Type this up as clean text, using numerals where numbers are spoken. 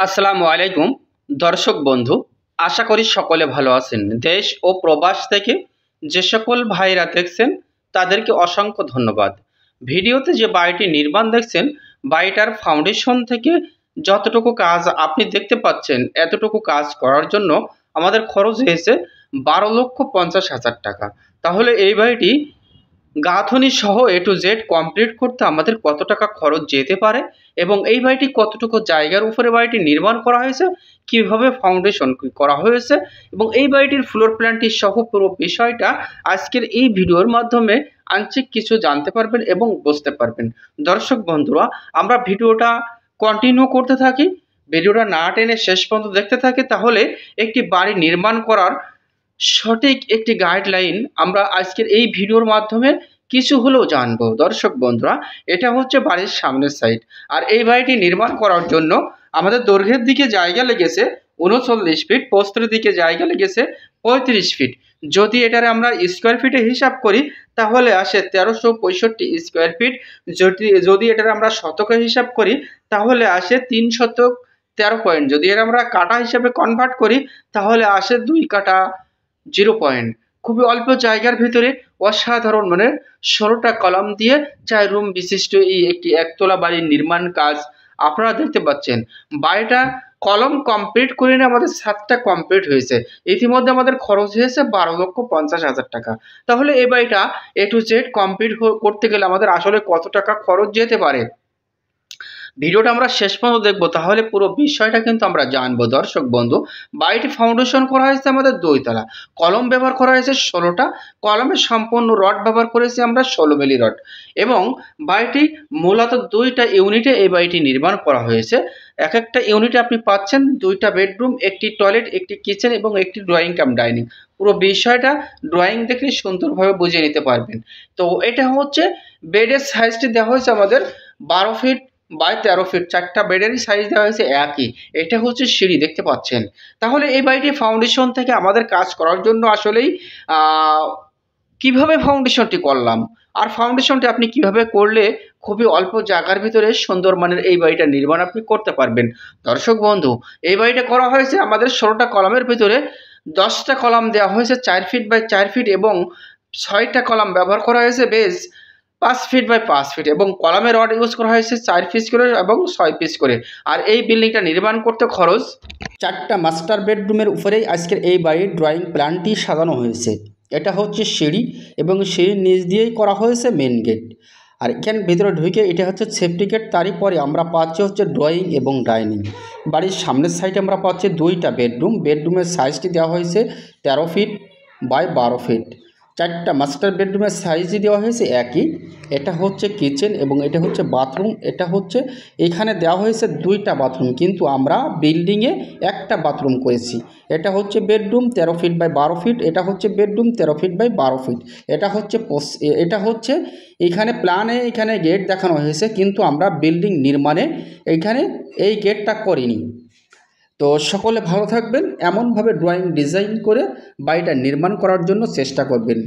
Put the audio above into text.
আসসালামু আলাইকুম দর্শক বন্ধু, আশা করি সকলে ভালো আছেন। দেশ ও প্রবাস থেকে যে সকল ভাইরা দেখছেন তাদেরকে অসংখ্য ধন্যবাদ। ভিডিওতে যে বাড়িটি নির্মাণ দেখছেন, বাড়িটার ফাউন্ডেশন থেকে যতটুকু কাজ আপনি দেখতে পাচ্ছেন, এতটুকু কাজ করার জন্য আমাদের খরচ হয়েছে 12,50,000 টাকা। তাহলে এই বাড়িটি গাঁথনি সহ এ টু জেড কমপ্লিট করতে আমাদের কত টাকা খরচ যেতে পারে এবং এই বাড়িটি কতটুকু জায়গার উপরে বাড়িটি নির্মাণ করা হয়েছে, কিভাবে ফাউন্ডেশন করা হয়েছে এবং এই বাড়িটির ফ্লোর প্ল্যানটি সহ পুরো বিষয়টা আজকের এই ভিডিওর মাধ্যমে আংশিক কিছু জানতে পারবেন এবং বুঝতে পারবেন। দর্শক বন্ধুরা, আমরা ভিডিওটা কন্টিনিউ করতে থাকি, ভিডিওটা না টেনে শেষ পর্যন্ত দেখতে থাকি, তাহলে একটি বাড়ি নির্মাণ করার সঠিক একটি গাইডলাইন আমরা আজকের এই ভিডিওর মাধ্যমে কিছু হলেও জানবো। দর্শক বন্ধুরা, এটা হচ্ছে বাড়ির সামনের সাইড, আর এই বাড়িটি নির্মাণ করার জন্য আমাদের দৈর্ঘ্যের দিকে জায়গা লেগেছে 39 ফিট, প্রস্থের দিকে জায়গা লেগেছে 35 ফিট। যদি এটার আমরা স্কোয়ার ফিটে হিসাব করি তাহলে আসে 1365 স্কোয়ার ফিট। যদি এটার আমরা শতকে হিসাব করি তাহলে আসে 313 পয়েন্ট। যদি এর আমরা কাটা হিসাবে কনভার্ট করি তাহলে আসে 2 কাটা 0 পয়েন্ট। খুবই অল্প জায়গার ভিতরে অসাধারণ মানের 16টা কলাম দিয়ে 4 রুম বিশিষ্ট এই একটি একতলা বাড়ির নির্মাণ কাজ আপনারা দেখতে পাচ্ছেন। বাড়িটা কলম কমপ্লিট করে নিয়ে আমাদের 7টা কমপ্লিট হয়েছে। ইতিমধ্যে আমাদের খরচ হয়েছে 12,50,000 টাকা। তাহলে এই বাড়িটা এ টু জেড কমপ্লিট করতে গেলে আমাদের আসলে কত টাকা খরচ যেতে পারে, ভিডিওটা আমরা শেষ পর্যন্ত দেখবো, তাহলে পুরো বিষয়টা কিন্তু আমরা জানবো। দর্শক বন্ধু, বাড়িটি ফাউন্ডেশন করা হয়েছে আমাদের 2 তলা, কলম ব্যবহার করা হয়েছে 16টা, কলমের সম্পূর্ণ রড ব্যবহার করেছি আমরা 16 মিলি রড, এবং বাড়িটি মূলত 2টা ইউনিটে এই বাড়িটি নির্মাণ করা হয়েছে। এক একটা ইউনিটে আপনি পাচ্ছেন 2টা বেডরুম, একটি টয়লেট, একটি কিচেন এবং একটি ড্রয়িং কাম ডাইনিং। পুরো বিষয়টা ড্রয়িং দেখে সুন্দরভাবে বুঝে নিতে পারবেন। তো এটা হচ্ছে বেডের সাইজটি দেওয়া হয়েছে আমাদের 12 ফিট বাই 13 ফিট, 4টা বেডেরই সাইজ দেওয়া হয়েছে একই। এটা হচ্ছে সিঁড়ি দেখতে পাচ্ছেন। তাহলে এই বাড়িটি ফাউন্ডেশন থেকে আমাদের কাজ করার জন্য আসলেই কিভাবে ফাউন্ডেশনটি করলাম, আর ফাউন্ডেশনটি আপনি কিভাবে করলে খুবই অল্প জায়গার ভিতরে সুন্দর মানের এই বাড়িটা নির্মাণ আপনি করতে পারবেন। দর্শক বন্ধু, এই বাড়িটা করা হয়েছে আমাদের 16টা কলামের ভিতরে 10টা কলাম দেওয়া হয়েছে 4 ফিট বাই 4 ফিট এবং 6টা কলাম ব্যবহার করা হয়েছে বেশ 5 ফিট বাই 5 ফিট, এবং কলামের রড ইউজ করা হয়েছে 4 পিস করে এবং 6 পিস করে। আর এই বিল্ডিংটা নির্মাণ করতে খরচ 4টা মাস্টার বেডরুমের উপরেই আজকের এই বাড়ির ড্রয়িং প্ল্যানটি সাজানো হয়েছে। এটা হচ্ছে সিঁড়ি এবং সিঁড়ির নিচ দিয়েই করা হয়েছে মেন গেট, আর এখানে ভিতরে ঢুকে এটা হচ্ছে সেফটি গেট। তারই পরে আমরা পাচ্ছি হচ্ছে ড্রয়িং এবং ডাইনিং। বাড়ির সামনের সাইডে আমরা পাচ্ছি 2টা বেডরুম, বেডরুমের সাইজটি দেওয়া হয়েছে 13 ফিট বাই 12 ফিট। 4টা মাস্টার বেডরুমের সাইজই দেওয়া হয়েছে একই। এটা হচ্ছে কিচেন এবং এটা হচ্ছে বাথরুম। এটা হচ্ছে এখানে দেওয়া হয়েছে 2টা বাথরুম, কিন্তু আমরা বিল্ডিংয়ে একটা বাথরুম করেছি। এটা হচ্ছে বেডরুম 13 ফিট বাই 12 ফিট, এটা হচ্ছে বেডরুম 13 ফিট বাই 12 ফিট। এটা হচ্ছে এখানে প্ল্যানে এখানে গেট দেখানো হয়েছে, কিন্তু আমরা বিল্ডিং নির্মাণে এখানে এই গেটটা করিনি। তো সকলে ভালো থাকবেন, এমনভাবে ড্রয়িং ডিজাইন করে বাড়িটা নির্মাণ করার জন্য চেষ্টা করবেন।